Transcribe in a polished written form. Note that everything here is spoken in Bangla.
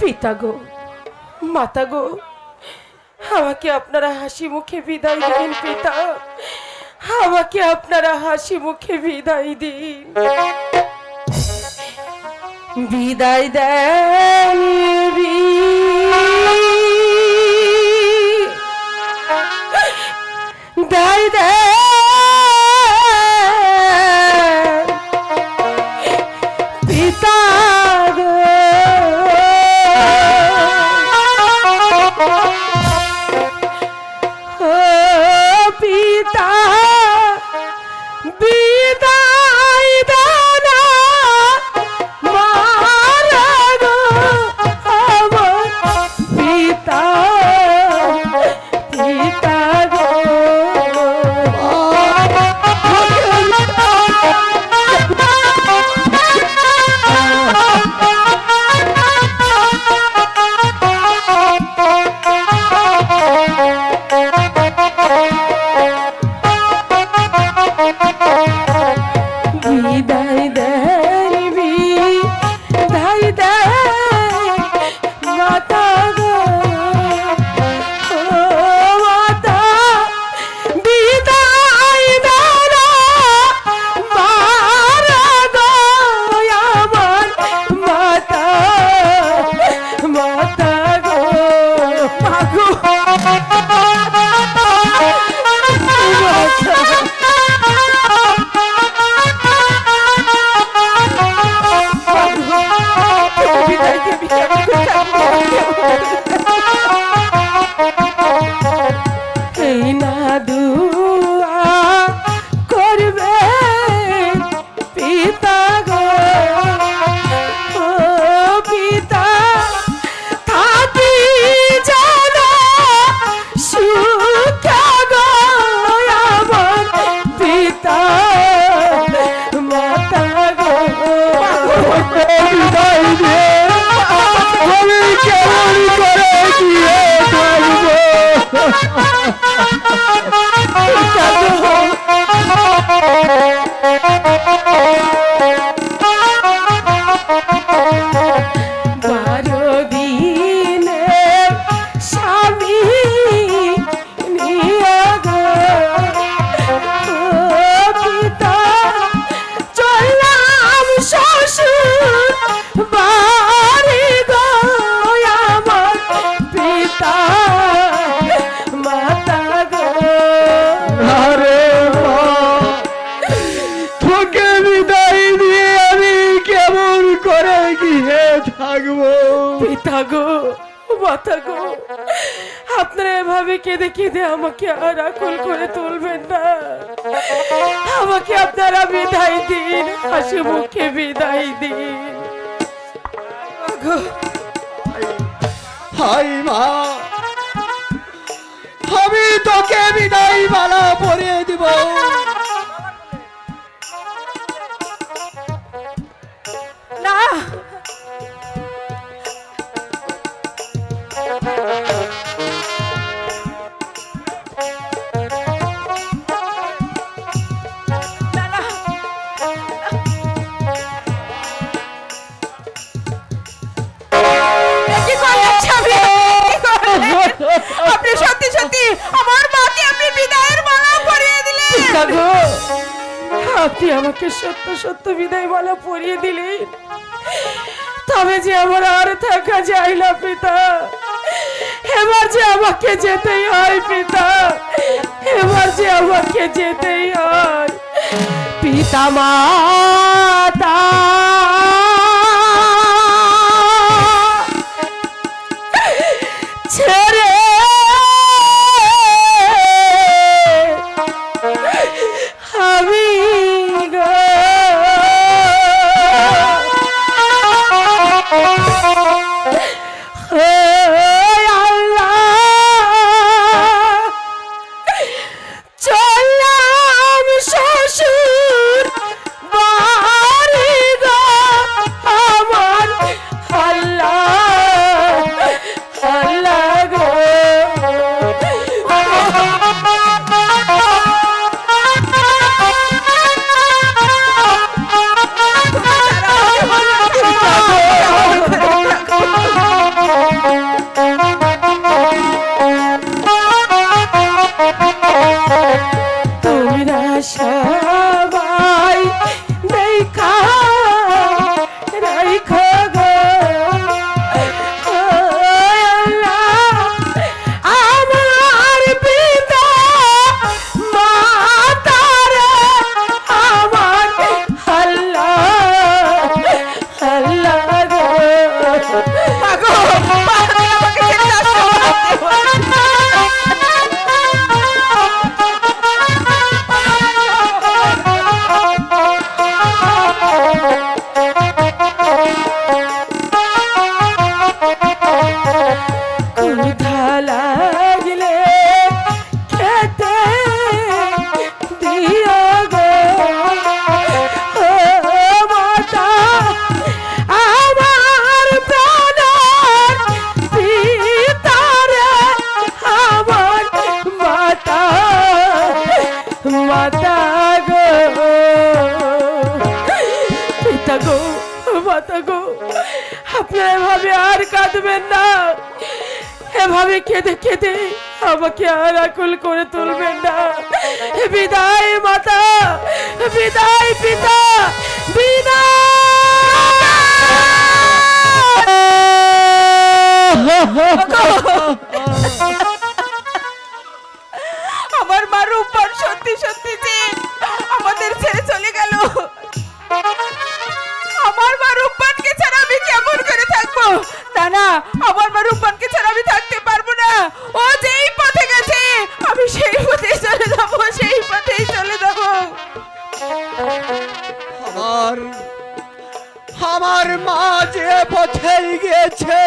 পিতা গো, মাতা গো, আমাকে আপনারা হাসি মুখে বিদায় দিন। পিতা, আমাকে আপনারা হাসি মুখে বিদায় দিন। বিদায় দেন দায় দেন পিতা গো, পিতা বিদায় দানা মারা গো আমার পিতা, পিতা গো। বিদায় দেন বিদায় দেন মাতা গো, মাতা বিদায় দেন মারা গো আমার মাতা, মাতা গো, মাগো এই না দুয়া করবে পিতা গো, পিতা থাকি জানা সুখা গো আমার পিতা, মাতা গো। বিদায় দে, আমি কেমন করে দিয়ে থাকবো পিতা গো। বারো দিনে স্বামী নিয়ে গো পিতা চললাম শ্বশুর বাড়ি গো আমার পিতা, মাতা গো। আরে মা, তোকে বিদায় দিয়ে আমি কেমন করে গিয়ে থাকবো পিতা গো, মাতা গো, আপনারা এভাবে কেঁদে কেঁদে আমাকে আর আকুল করে তুলবেন না। আমাকে আপনারা বিদায় দিন, হাসি মুখে বিদায় দিন। হাই মা, আমি তোকে বিদায় মালা পরিয়ে দিব। না, আপনি সত্যি সত্যি আমার মাকে আপনি বিদায়ের মালা পরিয়ে দিলেন। আপনি আমাকে সত্য সত্য বিদায় মালা পরিয়ে দিলেন, তবে যে আমার আর থাকা যায় না পিতা। এবার যে আমাকে যেতেই হয় পিতা, এবার যে আমাকে যেতেই হয়। পিতা মাতা ছেড়ে আমি গো আল্লাহ চললাম শ্বশুর বাড়ি গো মাগো, মা, তুমি আমাকে ছেড়ে দাও। ক্ষুধা লাগলে খেতে দিও গো ও মাতা, আমার প্রাণের পিতারে, আমার মাতা, মাতা গো, পিতা গো, মাতা গো, আপনারা এভাবে আর কাঁদবেন না। এভাবে কেঁদে কেঁদে আমাকে আর আকুল করে তুলবেন না। বিদায় মাতা, বিদায় পিতা, আমার মা রূপবান সত্যি সত্যি যে আমাদের ছেড়ে চলে গেল। আমার মা রূপবানকে ছাড়া আমি কেমন করে থাকবো? না না, আমার মা রূপবানকে ছাড়া আমি থাকতে পারবো না। ও যেই পথে গেছে আমি সেই পথে চলে যাবো, সেই পথেই চলে যাবো। আমার মা যে পথে গিয়েছে